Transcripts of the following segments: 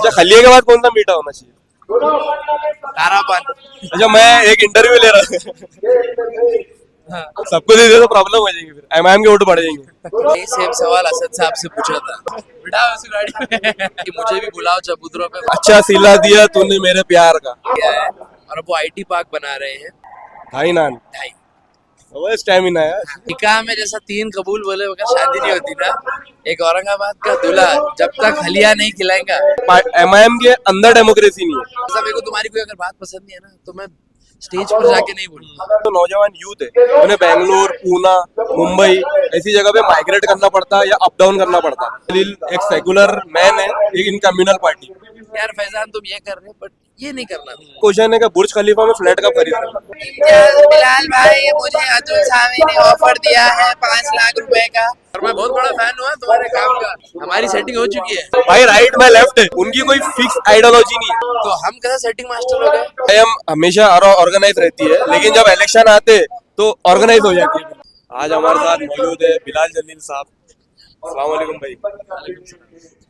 अच्छा, खलिए के बाद कौन सा मीठा होना चाहिए? तारापान। अच्छा, मैं एक इंटरव्यू ले रहा हूँ। हाँ। सबको दे दे तो प्रॉब्लम हो जाएगी, फिर एमआईएम के वोट बढ़ जाएंगे। यही सेम सवाल असद साहब से पूछा था, बिठाओ उस गाड़ी में कि मुझे भी बुलाओ चबूतरों पे। अच्छा सिला दिया तूने मेरे प्यार का। किया है और अब वो आईटी पार्क बना रहे हैं। ढाई नान, ढाई वो स्टैमिना है। निकाह में जैसा तीन कबूल बोले बगैर शादी नहीं होती ना, एक औरंगाबाद का दूल्हा जब तक हलिया नहीं खिलाएगा। एमआईएम के अंदर डेमोक्रेसी नहीं है। ऐसा मेरे को तुम्हारी कोई अगर बात पसंद नहीं है ना तो मैं स्टेज पर जाके नहीं बोलूंगा। तो नौजवान यूथ है, उन्हें बेंगलोर, पूना, मुंबई ऐसी जगह पे माइग्रेट करना पड़ता है या अप डाउन करना पड़ता है। एक सेकुलर मैन है, एक इन कम्युनल पार्टी। यार फैजान तुम ये कर रहे हो बट ये नहीं करना। क्वेश्चन है कि बुर्ज खलीफा में फ्लैट कब खरीदा? बिलाल भाई मुझे अतुल सामी ने ऑफर दिया है 5 लाख रुपए का और मैं बहुत बड़ा फैन हुआ तुम्हारे काम का। हमारी सेटिंग हो चुकी है भाई, राइट में लेफ्ट है, उनकी कोई फिक्स आइडियोलॉजी नहीं है। तो हम कैसे सेटिंग मास्टर हो गए। एमआईएम हमेशा ऑर्गेनाइज रहती है, लेकिन जब इलेक्शन आते तो ऑर्गेनाइज हो जाती है। आज हमारे साथ मौजूद है बिलाल जलील साहब। अस्सलाम वालेकुम भाई।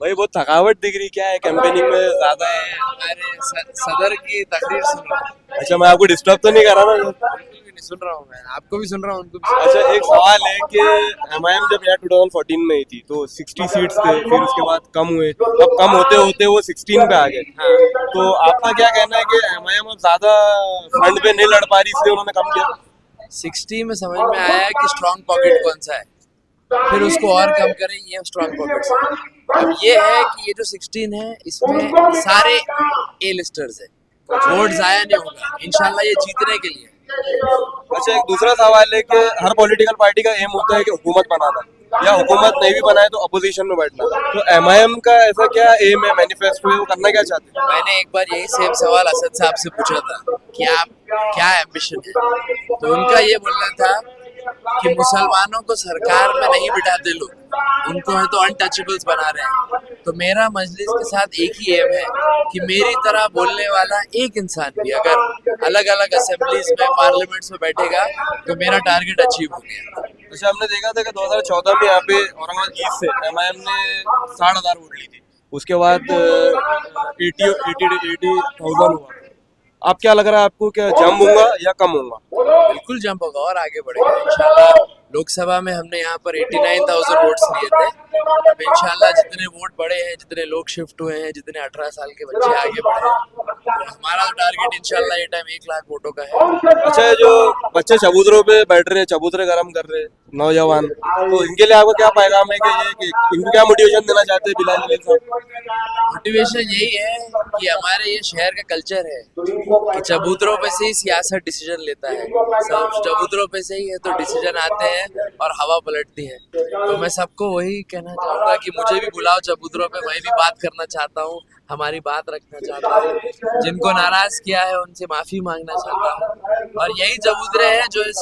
भाई बहुत थकावट दिख रही, क्या है कैंपेनिंग में ज्यादा है? अरे सदर की तकरीर सुन रहा हूँ। अच्छा, मैं आपको डिस्टर्ब तो नहीं कर रहा ना? बिल्कुल भी नहीं सुन रहा हूँ, मैं आपको भी सुन रहा हूँ उनको भी अच्छा, एक सवाल है कि एमआईएम जब यहाँ 2014 में आई थी तो 60 सीट्स थे, फिर उसके बाद कम हुए, अब कम होते होते वो 16 पे आ गए। तो आपका क्या कहना है कि एमआईएम अब ज्यादा फ्रंट पे नहीं लड़ पा रही इसलिए उन्होंने कम किया? 60 में समझ में आया कि स्ट्रॉन्ग पॉकेट कौन सा है, फिर उसको और कम करें, ये स्ट्रॉन्ग पॉकेट। अब ये है कि ये जो 16 है इसमें सारे ए लिस्टर्स है, वोट जाया नहीं होगा इंशाल्लाह, ये जीतने के लिए। अच्छा, एक दूसरा सवाल है कि हर पॉलिटिकल पार्टी का एम होता है कि हुकूमत बनाना, या हुकूमत नहीं भी बनाए तो अपोजिशन में बैठना। तो एमआईएम का ऐसा क्या एम है, मैनिफेस्टो है, वो करना क्या चाहते हैं? मैंने एक बार यही सेम सवाल असद साहब से पूछा था कि आप क्या एम्बिशन है, तो उनका ये बोलना था कि मुसलमानों को सरकार में नहीं बिठाते लोग, उनको है तो अनटचेबल्स बना रहे हैं। तो मेरा मजलिस के साथ एक ही एम है कि मेरी तरह बोलने वाला एक इंसान भी अगर अलग अलग असेंबलीज में, पार्लियामेंट्स में बैठेगा तो मेरा टारगेट अचीव हो गया। अच्छा, हमने देखा था कि 2014 में यहाँ पे औरंगाबाद ईस्ट से एमआईएम ने 60,000 वोट ली थी, उसके बाद 80,000 हुआ। अब क्या लग रहा है आपको, क्या जंप होगा या कम होगा? बिल्कुल जंप होगा और आगे बढ़ेगा इंशाल्लाह। लोकसभा में हमने यहाँ पर 89,000 वोट्स लिए थे, अब इंशाल्लाह जितने वोट बढ़े हैं, जितने लोग शिफ्ट हुए हैं, जितने 18 साल के बच्चे आगे बढ़े हैं, हमारा टारगेट इंशाल्लाह ये टाइम 1 लाख वोटों का है। अच्छा, ये जो बच्चे चबूतरों पे बैठ रहे हैं, चबूतरे गरम कर रहे हैं नौजवान, तो इनके लिए आपका क्या पैगाम है कि इनको क्या मोटिवेशन देना चाहते हैं बिलाल जलील साहब? मोटिवेशन यही है कि हमारे ये शहर का कल्चर है कि चबूतरों पे से ही सियासत डिसीजन लेता है, सब चबूतरों पे से ही है तो डिसीजन आते हैं और हवा पलटती है। तो मैं सबको वही कहना चाहूँगा कि मुझे भी बुलाओ चबूतरों पे, मैं भी बात करना चाहता हूँ, हमारी बात रखना चाहता हूँ, जिनको नाराज किया है उनसे माफी मांगना चाहता हूँ, और यही चबूतरे हैं जो इस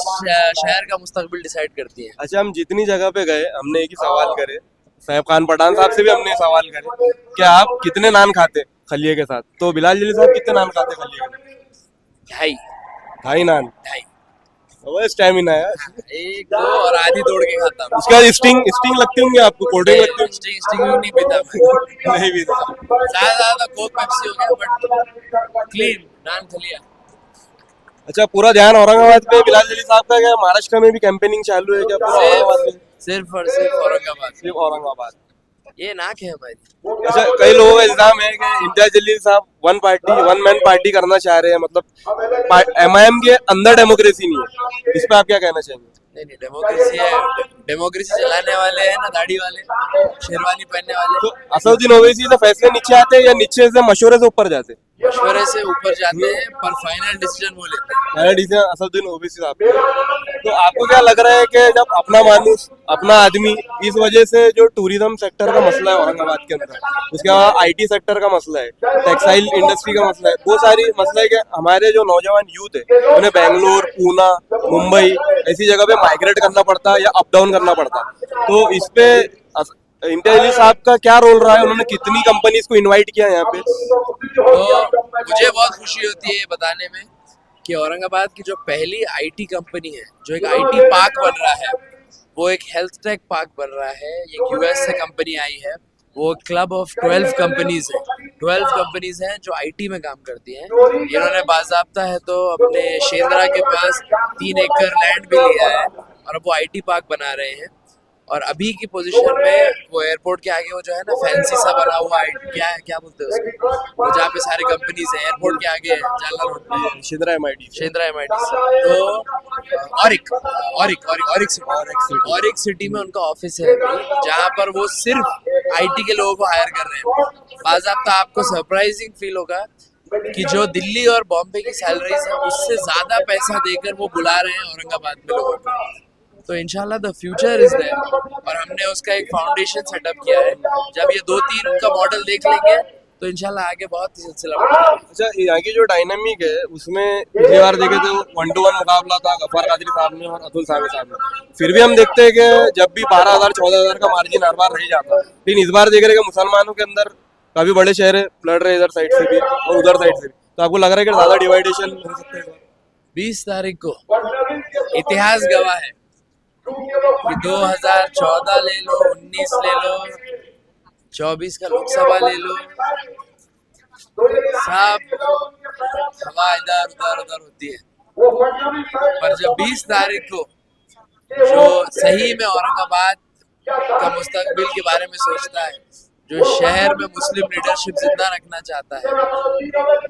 शहर का मुस्तकबिल डिसाइड करती है। अच्छा, हम जितनी जगह पे गए हमने एक ही सवाल करे, साहब खान पठान साहब से भी हमने सवाल करे कि आप कितने नान खाते खलिए के साथ, तो बिलाल जलील साहब कितने नान खाते खलिए के साथ? 2.5 ढाई नान, 2.5 वो स्टैमिना है। 1 2 और आधी तोड़ के खाता हूँ। उसके बाद स्टिंग लगती होंगी आपको, कोल्ड ड्रिंक लगती होंगी? स्टिंग नहीं पीता मैं, नहीं भी। ज्यादा कोक पेप्सी हो गया बट क्लीन नान खलिया। अच्छा, पूरा ध्यान औरंगाबाद पे बिलाल जलील साहब का, क्या महाराष्ट्र में भी कैंपेनिंग चालू है क्या पूरा औरंगाबाद में? सिर्फ और सिर्फ औरंगाबाद, सिर्फ औरंगाबाद। ये नाक है हमारी। अच्छा, कई लोगों का इल्जाम है कि इम्तियाज जलील साहब वन मैन पार्टी करना चाह रहे हैं, मतलब एमआईएम के अंदर डेमोक्रेसी नहीं है, इस पे आप क्या कहना चाहेंगे? नहीं डेमोक्रेसी है, डेमोक्रेसी चलाने वाले हैं ना दाढ़ी वाले, शेरवानी पहनने वाले। तो असदुद्दीन ओवैसी से फैसले नीचे आते हैं या नीचे से मशवरे से ऊपर जाते हैं? मशवरे से ऊपर जाते हैं पर फाइनल डिसीजन वो लेते हैं। पहला डिसीजन असदुद्दीन ओवैसी साहब। तो आपको क्या लग रहा है कि जब अपना मानुस, अपना आदमी, इस वजह से जो टूरिज्म सेक्टर का मसला है औरंगाबाद के अंदर, उसके बाद आईटी सेक्टर का मसला है, टेक्सटाइल इंडस्ट्री का मसला है, वो सारी मसला है कि हमारे जो नौजवान यूथ है उन्हें बेंगलोर, पूना, मुंबई ऐसी जगह पे माइग्रेट करना पड़ता है या अप डाउन करना पड़ता है, तो इस पे इम्तियाज जलील साहब का क्या रोल रहा है? उन्होंने कितनी कंपनीज को इनवाइट किया यहाँ पे? तो मुझे बहुत खुशी होती है ये बताने में कि औरंगाबाद की जो पहली आईटी कंपनी है, जो एक आईटी पार्क बन रहा है, वो एक हेल्थ टेक पार्क बन रहा है, ये यूएस से कंपनी आई है, वो क्लब ऑफ 12 कंपनीज है 12 कंपनीज हैं जो आईटी में काम करती हैं। इन्होंने बाजाब्ता है तो अपने शेंद्रा के पास 3 एकड़ लैंड भी लिया है और अब वो आईटी पार्क बना रहे हैं। और अभी की पोजीशन में वो एयरपोर्ट के आगे वो जो है ना फैंसी सा बना हुआ क्या बोलते हैं उसको, वो जहाँ पे सारी कंपनीज है एयरपोर्ट के आगे है, जालना रोड पे, शिंद्रा एमआईटी शेंद्रा एमआईटी। तो ऑरिक सिटी में उनका ऑफिस है जहाँ पर वो सिर्फ आईटी के लोगों को हायर कर रहे हैं। बाज़ाब्ता आपको सरप्राइजिंग फील होगा कि जो दिल्ली और बॉम्बे की सैलरीज है उससे ज्यादा पैसा देकर वो बुला रहे हैं औरंगाबाद में लोगों को। तो इंशाल्लाह द फ्यूचर इज देयर और हमने उसका एक फाउंडेशन सेटअप किया है। जब ये 2-3 का मॉडल देख लेंगे तो इंशाल्लाह आगे बहुत ही सिलसिला बढ़ेगा। अच्छा, यहाँ की जो डायनामिक है उसमें पिछली बार देखे तो 1-1 मुकाबला था गफ्फार कादरी साहब में और अतुल साहब साहब में। फिर भी हम देखते हैं कि जब भी 12,000-14,000 का मार्जिन हर बार रह जाता है, लेकिन इस बार देख रहे हैं कि मुसलमानों के अंदर काफी बड़े शहर लड़ रहे हैं इधर साइड से भी और उधर साइड से भी। तो आपको लग रहा है कि ज्यादा डिवाइडेशन हो सकता है? 20 तारीख को इतिहास गवाह है कि 2014 ले लो, 19 ले लो, 24 का लोकसभा ले लो, सब हवा इधर उधर उधर होती है। पर जब 20 तारीख को जो सही में औरंगाबाद का मुस्तकबिल के बारे में सोचता है, जो शहर में मुस्लिम लीडरशिप जिंदा रखना चाहता है,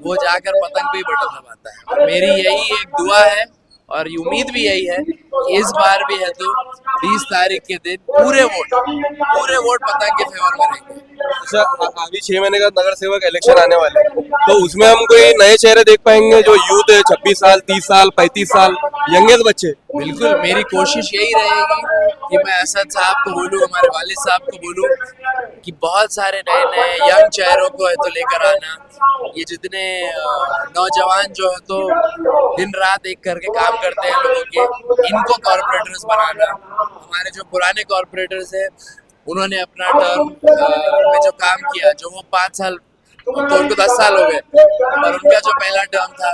वो जाकर पतंग पे ही बटन दबाता है। मेरी यही एक दुआ है और उम्मीद भी यही है कि इस बार भी है तो 20 तारीख के दिन पूरे वोट पतंग के फेवर में रहेंगे। अच्छा, अभी 6 महीने का नगर सेवक इलेक्शन आने वाले हैं, तो उसमें हम कोई नए चेहरे देख पाएंगे जो यूथ है 26 साल 30 साल 35 साल यंगेस्ट बच्चे? बिल्कुल, मेरी कोशिश यही रहेगी कि मैं असद साहब को बोलूँ, हमारे वालिद साहब को बोलूँ कि बहुत सारे नए नए यंग चेहरों को है तो लेकर आना। ये जितने नौजवान जो है तो दिन रात एक करके काम करते हैं लोगों के, इनको कॉर्पोरेटर्स बनाना। हमारे जो पुराने कॉर्पोरेटर्स हैं उन्होंने अपना टर्म में जो काम किया, जो वो 5 साल तो उनको 10 साल हो गए और उनका जो पहला टर्म था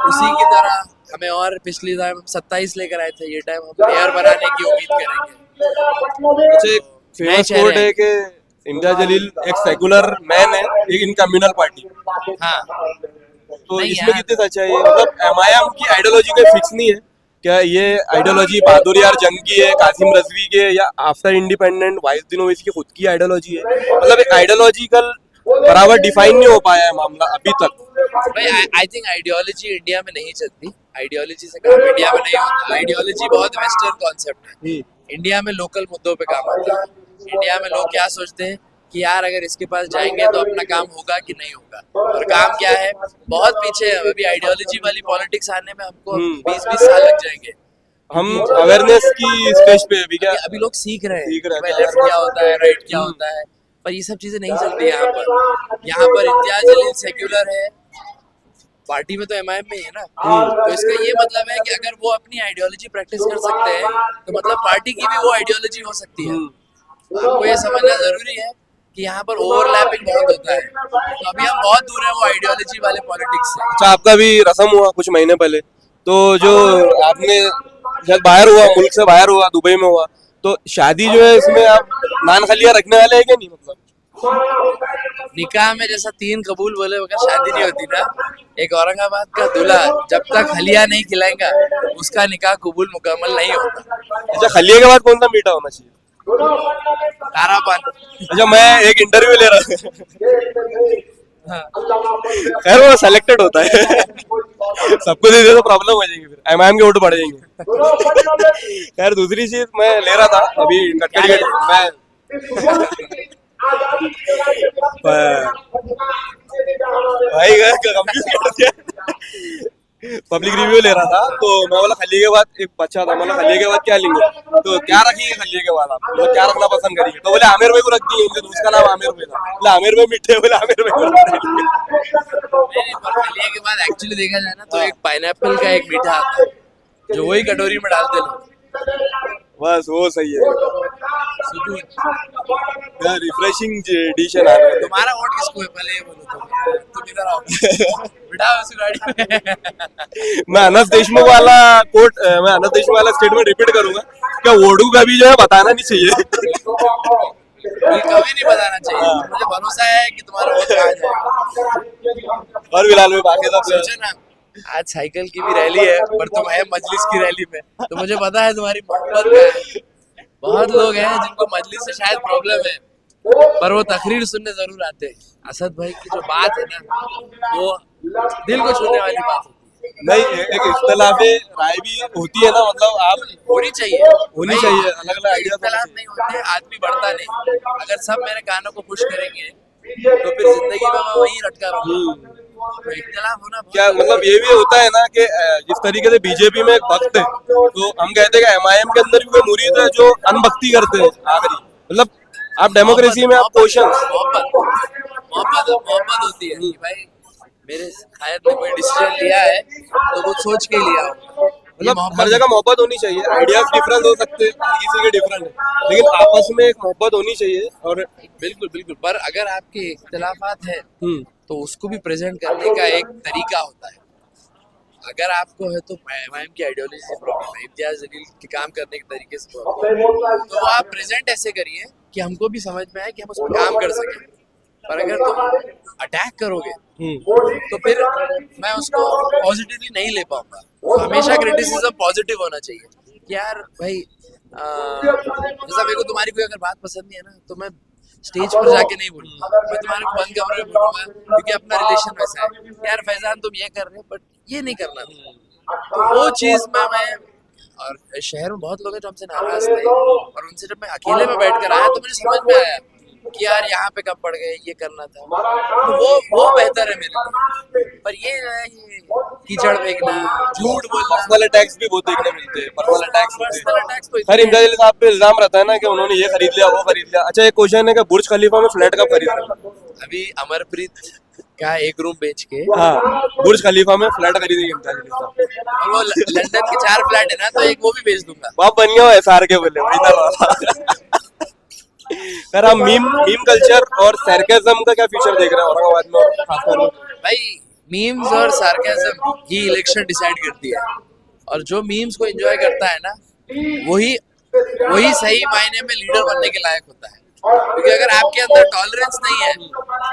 उसी की तरह हमें और पिछली टाइम 27 लेकर आए थे, ये टाइम हम मेयर बनाने की उम्मीद करेंगे। अच्छा, एक फेमस कोट है कि इम्तियाज जलील एक सेकुलर मैन है, एक इन कम्युनल पार्टी। हाँ, तो नहीं इसमें यार। कितनी सच्चाई है? मतलब एमआईएम की आइडियोलॉजी कोई फिक्स नहीं है क्या? ये आइडियोलॉजी बहादुर यार जंग की है, कासिम रजवी के, या आफ्टर इंडिपेंडेंट वाइस दिनोवैसी की खुद की आइडियोलॉजी है? मतलब एक आइडियोलॉजिकल बराबर डिफाइन नहीं हो पाया है मामला अभी तक। भाई आई थिंक आइडियोलॉजी इंडिया में नहीं चलती, आइडियोलॉजी से काम इंडिया में नहीं होता। आइडियोलॉजी बहुत वेस्टर्न कॉन्सेप्ट है, इंडिया में लोकल मुद्दों पे काम आता है। इंडिया में लोग क्या सोचते हैं कि यार अगर इसके पास जाएंगे तो अपना काम होगा कि नहीं होगा, और काम क्या है बहुत पीछे है। अभी आइडियोलॉजी वाली पॉलिटिक्स आने में हमको 20-20 साल लग जाएंगे। हम अवेयरनेस की स्टेज पे अभी क्या अभी लोग सीख रहे हैं सीख रहे हैं। भाई लेफ्ट क्या होता है, राइट क्या होता है, पर ये सब चीजें नहीं चलती यहाँ पर। यहाँ पर इम्तियाज जलील सेक्युलर है, पार्टी में तो एमआईएम में ही है ना, तो इसका ये मतलब है कि अगर वो अपनी आइडियोलॉजी प्रैक्टिस कर सकते हैं तो मतलब पार्टी की भी वो आइडियोलॉजी हो सकती है। आपको ये समझना जरूरी है कि यहाँ पर ओवरलैपिंग बहुत होता है, तो अभी हम बहुत दूर है वो आइडियोलॉजी वाले पॉलिटिक्स से। अच्छा, आपका भी रस्म हुआ कुछ महीने पहले, तो जो आपने शायद बाहर हुआ, मुल्क से बाहर हुआ, दुबई में हुआ, तो शादी जो है इसमें आप नान खलिया रखने वाले हैं कि नहीं? मतलब निकाह में जैसा 3 कबूल बोले वगैरह शादी नहीं होती ना। एक औरंगाबाद का दूल्हा जब तक खलिया नहीं खिलाएगा उसका निकाह कबूल मुकम्मल नहीं होता। अच्छा, खलिया के बाद कौन सा मीठा होना चाहिए? तारा पान। अच्छा, मैं एक इंटरव्यू ले रहा था, खैर वो सेलेक्टेड होता है सबको दे दे तो प्रॉब्लम हो जाएगी, फिर एमआईएम के वोट बढ़ जाएंगे। खैर दूसरी चीज मैं ले रहा था अभी कटकड़ी मैं भाई कंफ्यूज कर दिया। पब्लिक रिव्यू ले रहा था तो मैं बोला खलिए के बाद एक बच्चा था, मतलब खलिए के बाद क्या लेंगे, तो क्या रखेंगे खलिए के बाद आप, मतलब क्या रखना पसंद करेंगे? तो बोले आमिर भाई को रख दिए, उनके दोस्त का नाम आमिर भाई था, बोले आमिर भाई मीठे, बोले आमिर भाई को रख दिए। पर खलिया के बाद एक्चुअली देखा जाए ना तो एक पाइनएप्पल का एक मीठा आता है जो वही कटोरी में डालते लोग, बस वो सही है, सुकून। रिफ्रेशिंग डिश है ना। तुम्हारा वोट किसको है पहले ये बोलो, तुम इधर आओ बिठाओ उस गाड़ी में। मैं अनस देशमुख वाला कोट, मैं अनस देशमुख वाला स्टेटमेंट रिपीट करूंगा, क्या वोडू का भी जो है बताना नहीं चाहिए। ये कभी नहीं बताना चाहिए। मुझे भरोसा है कि तुम्हारा वक्त आ जाएगा। और बिलाल में बाकी सब सोचो ना, आज साइकिल की भी रैली है पर तुम है मजलिस की रैली में, तो मुझे पता है तुम्हारी मोहब्बत क्या है। बहुत लोग हैं जिनको मजलिस से शायद प्रॉब्लम है पर वो तकरीर सुनने जरूर आते हैं। असद भाई की जो बात है ना, वो दिल को छूने वाली बात होती है। नहीं, एक इख्तलाफी राय भी होती है ना, मतलब आप होनी चाहिए, होनी भाई, चाहिए, अलग अलग आइडिया इख्तलाफ नहीं होते, आदमी बढ़ता नहीं। अगर सब मेरे कानों को खुश करेंगे तो फिर जिंदगी में मैं वहीं लटका रहूंगा। तो इख्तलाफ होना बहुत क्या मतलब ये भी होता है ना कि जिस तरीके से बीजेपी में एक भक्त है, तो हम कहते हैं कि एमआईएम के अंदर भी कोई मुरीद है जो अनभक्ति करते हैं आखिरी, मतलब आप डेमोक्रेसी में आप क्वेश्चन मोहब्बत होती है कि भाई मेरे शायद ने कोई डिसीजन लिया है तो वो सोच के लिया होगा। ये मतलब हर जगह मोहब्बत होनी चाहिए, आइडियाज डिफरेंट हो सकते हैं, हर किसी के डिफरेंट है, लेकिन आपस में एक मोहब्बत होनी चाहिए। और बिल्कुल बिल्कुल, पर अगर आपके इख्तलाफात है हम्म, तो उसको भी प्रेजेंट करने का एक तरीका होता है। अगर आपको है तो एमआईएम की आइडियोलॉजी से प्रॉब्लम है, इम्तियाज जलील के काम करने के तरीके से प्रॉब्लम है, तो वो आप प्रेजेंट ऐसे करिए कि हमको भी समझ में आए कि हम उस पर काम कर सकें। पर अगर तुम अटैक करोगे तो फिर मैं उसको पॉजिटिवली नहीं ले पाऊंगा। तो हमेशा क्रिटिसिज्म पॉजिटिव होना चाहिए कि यार भाई जैसा मेरे को तुम्हारी कोई अगर बात पसंद नहीं है ना, तो मैं स्टेज पर जाके नहीं बोलूंगा, मैं तुम्हारे को बंद कमरे में बोलूंगा क्योंकि अपना रिलेशन वैसा है, यार फैजान तुम ये कर रहे हो बट ये नहीं करना। तो वो चीज में मैं, और शहर में बहुत लोग हैं जो हमसे नाराज थे और उनसे जब मैं अकेले में बैठ कर आया तो मुझे समझ में आया कि यार यहाँ पे कब पड़ गए, ये करना था। तो वो बेहतर है मेरे लिए। पर ये जो है, ये कीचड़ फेंकना, झूठ बोलना, पर्सनल अटैक्स भी बहुत देखने मिलते हैं, पर्सनल अटैक्स होते पर्सनल हैं। अटैक्स तो खैर इतने इम्तियाज अली साहब पे इल्जाम रहता है ना कि उन्होंने ये खरीद लिया, वो खरीद लिया। अच्छा, एक क्वेश्चन है कि बुर्ज खलीफा में फ्लैट कब खरीदा? अभी अमरप्रीत का एक रूम बेच के, हाँ, बुर्ज खलीफा में फ्लैट खरीदेगी इम्तियाज अली साहब। और वो लंदन के 4 फ्लैट है ना, तो एक वो भी बेच दूंगा। बाप बन गया एसआर के बोले वही था। सर, हम मीम कल्चर और सरकाज़म का क्या फ्यूचर देख रहे हैं औरंगाबाद में, और खासतौर में? भाई मीम्स और सार्केज्म ही इलेक्शन डिसाइड करती है, और जो मीम्स को एंजॉय करता है ना, वही वही सही मायने में लीडर बनने के लायक होता है। क्योंकि अगर आपके अंदर टॉलरेंस नहीं है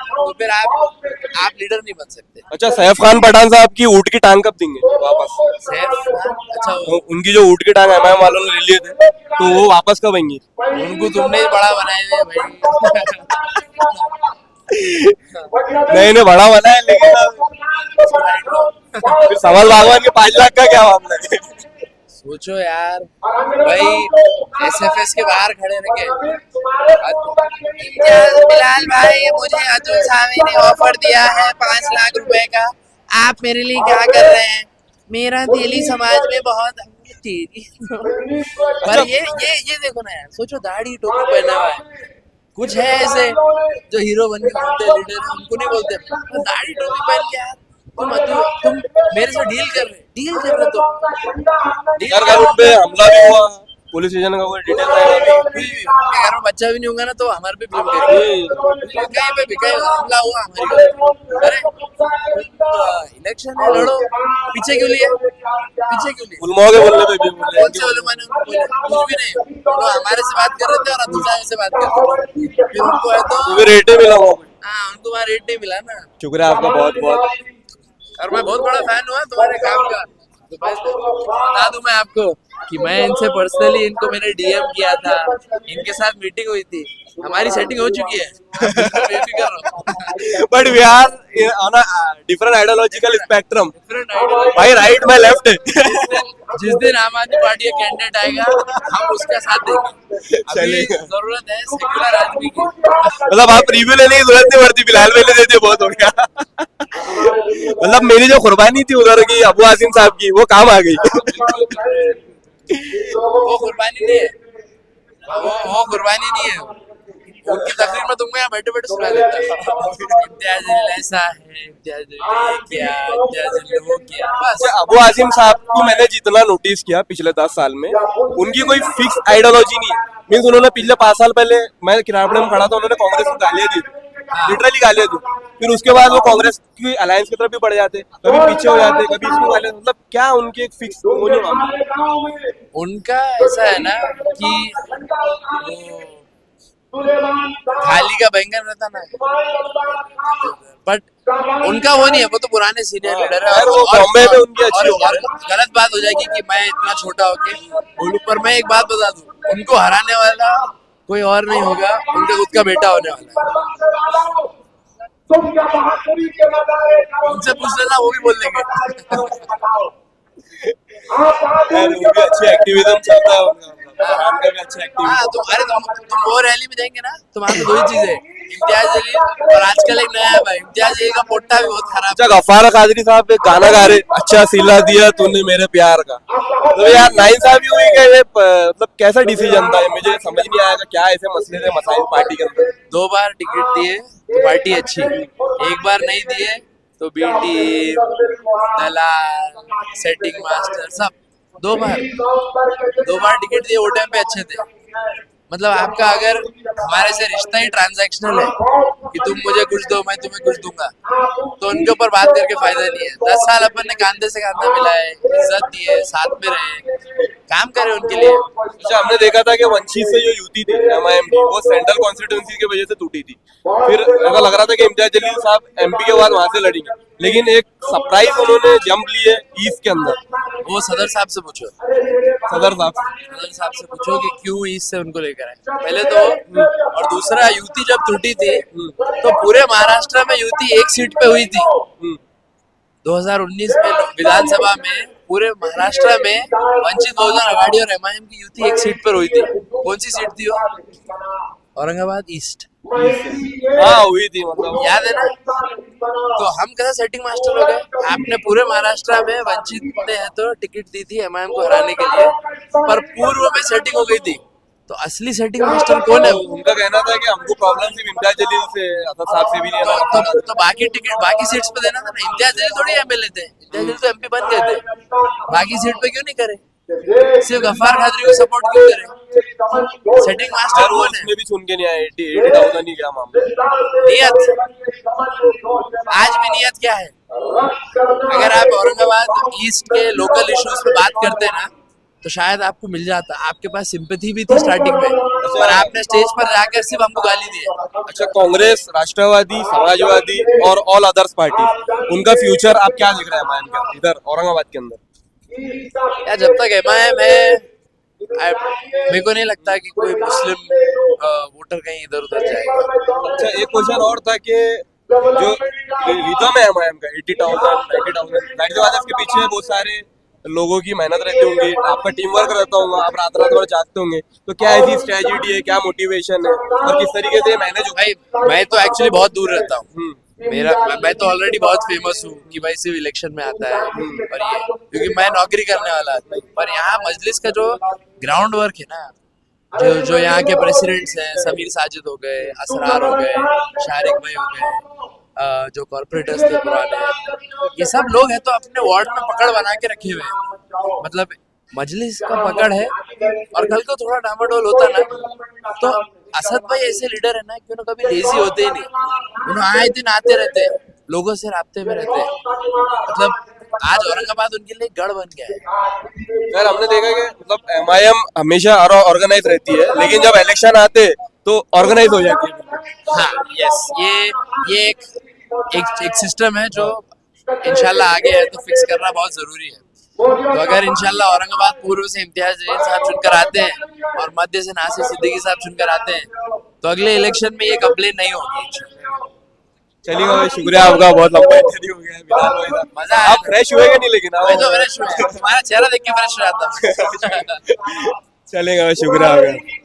तो फिर आप लीडर नहीं बन सकते। अच्छा, सैफ खान पठान साहब की ऊँट की टांग कब देंगे वापस? सैफ खान, अच्छा उनकी जो ऊँट की टांग एमआईएम वालों ने ले लिए थे, तो वो वापस कब आएंगी? उनको तुमने ही बड़ा बनाए हुए भाई। नहीं नहीं, बड़ा वाला है, लेकिन फिर सवाल बागवान के 5 लाख का क्या मामला है? सोचो यार भाई, एसएफएस के बाहर खड़े रखे, बिलाल भाई मुझे अतुल सामी ने ऑफर दिया है 5 लाख रुपए का, आप मेरे लिए क्या कर रहे हैं? मेरा दिल्ली समाज में बहुत तेरी। पर ये देखो ना यार, सोचो दाढ़ी टोपी पहना हुआ है, कुछ है ऐसे जो हीरो बन के घूमते लीडर है, उनको नहीं बोलते, तो दाढ़ी टोपी पहन के यार तुम मेरे से डील कर रहे तुम डील यार, कल उन पे हमला भी हुआ, पुलिस स्टेशन का कोई डिटेल आएगा? उनके घर में बच्चा भी नहीं होगा ना तो हमारे पे ब्लेम करेंगे। कहीं पे भी कहीं हमला हुआ हमारे घर। अरे इलेक्शन है, लड़ो, पीछे क्यों लिए? उलमाओं के बोलने पे भी बोले कौन से उलमा ने उनको बोला? कुछ भी नहीं, वो हमारे से बात कर रहे थे और अब्दुल साहब से बात कर रहे थे, फिर उनको है तो क्योंकि रेटे मिला हुआ। हाँ, उनको वहाँ रेट नहीं मिला ना। शुक्रिया आपका बहुत बहुत। और मैं बहुत बड़ा फैन हुआ तुम्हारे काम का। तो बता दूं मैं आपको कि मैं इनसे पर्सनली, इनको मैंने डीएम किया था, इनके साथ मीटिंग हुई थी, हमारी सेटिंग हो चुकी है, बेफिक्र रहो। But we are on a different ideological spectrum. Different ideology। भाई राइट में लेफ्ट है। जिस दिन आम आदमी पार्टी का कैंडिडेट आएगा हम उसका साथ देंगे। अभी चलेगा। जरूरत है सेक्युलर आदमी की। मतलब आप रिव्यू लेने की जरूरत नहीं पड़ती, फिलहाल मैंने दे दिया, बहुत हो गया। मतलब मेरी जो कुर्बानी थी उधर की अबू आसिम साहब की, वो काम आ गई। वो कुर्बानी नहीं है, वो कुर्बानी नहीं है। उनकी तकरीर में तुमको यहाँ बैठे बैठे सुना देता इम्तियाज जलील ऐसा है, इम्तियाज जलील ये किया, इम्तियाज जलील वो किया, बस। अबू आसिम साहब को मैंने जितना नोटिस किया पिछले 10 साल में, उनकी कोई फिक्स आइडियोलॉजी नहीं है। मीन्स उन्होंने पिछले 5 साल पहले, मैं किराड़े में खड़ा था, उन्होंने कांग्रेस को गालियां दी, लिटरली गालियां दी। फिर उसके बाद वो कांग्रेस की अलायंस की तरफ भी बढ़ जाते, कभी पीछे हो जाते, कभी इसको गालियां, मतलब क्या उनकी एक फिक्स वो नहीं मामला। उनका ऐसा है ना कि वो थाली का बैंगन रहता ना, बट उनका वो नहीं है, वो तो पुराने सीनियर लीडर है। यार वो बॉम्बे में उनकी अच्छी और गलत बात हो जाएगी कि मैं इतना छोटा होके बोलूं, पर मैं एक बात बता दूं, उनको हराने वाला कोई और नहीं होगा, उनका खुद का बेटा होने वाला है। उनसे पूछ लेना, वो भी बोल देंगे। यार वो भी अच्छी एक्टिविज्म चलता है उनका, फरहान का भी अच्छा हाँ, एक्टिविज्म। तुम वो रैली में जाएंगे ना, तो वहाँ पे दो ही चीजें, इम्तियाज जलील और आजकल एक नया है भाई, इम्तियाज जलील का पोट्टा भी बहुत खराब अच्छा गफ्फार कादरी साहब एक गाना गा रहे, अच्छा सिला दिया तूने मेरे प्यार का। तो यार नाइंसाफी हुई क्या ये, मतलब कैसा डिसीजन था ये, मुझे समझ नहीं आया क्या ऐसे मसले थे मसाइल पार्टी के अंदर। 2 बार टिकट दिए तो पार्टी अच्छी, एक बार नहीं दिए तो बी टीम, दलाल, सेटिंग मास्टर सब 2 बार टिकट दिए, वो टाइम पे अच्छे थे। मतलब आपका अगर हमारे से रिश्ता ही ट्रांजैक्शनल है कि तुम मुझे कुछ दो मैं तुम्हें कुछ दूंगा, तो उनके ऊपर बात करके फायदा नहीं है। 10 साल अपन ने कांधे से कांधा मिलाए, इज्जत दी है, साथ में रहे, काम करे उनके लिए। अच्छा हमने देखा था कि वंचित से जो युति थी एमआईएम की, वो सेंट्रल कॉन्स्टिट्यूंसी की वजह से टूटी थी। फिर ऐसा लग रहा था कि इम्तियाज जलील साहब एमपी के बाद वहां से लड़ेंगे, लेकिन एक सरप्राइज उन्होंने जंप लिए ईस्ट के अंदर। वो सदर साहब से पूछो, सदर साहब सदर साहब से पूछो कि क्यों ईस्ट से उनको लेकर आए पहले तो। और दूसरा, युति जब टूटी थी तो पूरे महाराष्ट्र में युति एक सीट पे हुई थी। 2019 में विधानसभा में पूरे महाराष्ट्र में वंचित बहुजन आघाड़ी और एमआईएम की युति एक सीट पर हुई थी। कौन सी सीट थी वो? औरंगाबाद ईस्ट। हाँ हुई थी, मतलब याद है ना? तो हम कैसे सेटिंग मास्टर हो गए? आपने पूरे महाराष्ट्र में वंचित ने है तो टिकट दी थी एमआईएम को हराने के लिए, पर पूर्व में सेटिंग हो गई थी। तो असली सेटिंग मास्टर कौन है? उनका कहना था कि हमको प्रॉब्लम सिर्फ इम्तियाज जलील से, असद साहब से भी नहीं है। तो बाकी टिकट बाकी सीट्स पे देना था ना। इम्तियाज जलील थोड़ी एमएलए थे, इम्तियाज जलील तो एमपी बन गए थे। बाकी सीट पे क्यों नहीं करे? सिर्फ गफ्फार कादरी को सपोर्ट क्यों करे? सेटिंग मास्टर कौन है? उसमें भी सुन के नहीं आया 80,000 ही क्या मामला। नियत, आज भी नियत क्या है? अगर आप औरंगाबाद ईस्ट के लोकल इश्यूज पे बात करते ना, तो शायद आपको मिल जाता। आपके पास सिंपैथी भी थी स्टार्टिंग में, पर आपने स्टेज पर जाकर सिर्फ हमको गाली दी है। अच्छा कांग्रेस, राष्ट्रवादी, समाजवादी और ऑल अदर्स पार्टी, उनका फ्यूचर आप क्या देख रहे हैं एमआईएम का इधर औरंगाबाद के अंदर? यार जब तक एमआईएम है, मेरे को नहीं लगता कि कोई मुस्लिम वोटर कहीं इधर उधर जाएगा। अच्छा एक क्वेश्चन और था कि जो रिदम है एमआईएम का 80,000 जाहिर सी बात है इसके पीछे बहुत सारे लोगों की मेहनत रहती होंगी, आपका टीम वर्क रहता होगा, आप रात रात भर जागते होंगे, तो क्या ऐसी स्ट्रेटजी है, क्या मोटिवेशन है और किस तरीके से मैनेज होगा? भाई मैं तो एक्चुअली बहुत दूर रहता हूँ। मैं तो ऑलरेडी बहुत फेमस हूँ कि भाई सिर्फ इलेक्शन में आता है, और ये क्योंकि मैं नौकरी करने वाला आदमी। पर यहाँ मजलिस का जो ग्राउंड वर्क है ना, जो यहाँ के प्रेसिडेंट्स हैं, समीर साजिद हो गए, असरार हो गए, शारिक भाई हो गए, जो कॉर्पोरेटर्स थे पुराने, ये सब लोग हैं तो अपने वार्ड में पकड़ बना के रखे हुए हैं। मतलब मजलिस का पकड़ है, और कल को थोड़ा डामाडोल होता ना, तो असद भाई ऐसे लीडर है ना कि उन्हें कभी लेजी होते ही नहीं। उन्हें आए दिन आते रहते हैं, लोगों से राब्ते में रहते हैं। मतलब आज औरंगाबाद उनके लिए गढ़ बन गया है। यार हमने देखा कि मतलब एमआईएम हमेशा ऑर्गेनाइज रहती है, लेकिन जब इलेक्शन आते तो ऑर्गेनाइज हो जाती है। हाँ यस, ये एक सिस्टम है जो इंशाल्लाह आगे है तो फिक्स करना बहुत जरूरी है। तो अगर इंशाल्लाह औरंगाबाद पूर्व से इम्तियाज जलील साहब चुनकर आते हैं और मध्य से नासिर सिद्दीकी साहब चुनकर आते हैं, तो अगले इलेक्शन में ये कंप्लेन नहीं होगी। चलिए भाई शुक्रिया आपका, बहुत लंबा इंटरव्यू हो गया है। बिलाल भाई साहब, मजा आया। आप फ्रेश हुए कि नहीं? लेकिन मैं तो फ्रेश हुआ, तुम्हारा चेहरा देख के फ्रेश हो जाता हूँ। चलेगा भाई, शुक्रिया आपका।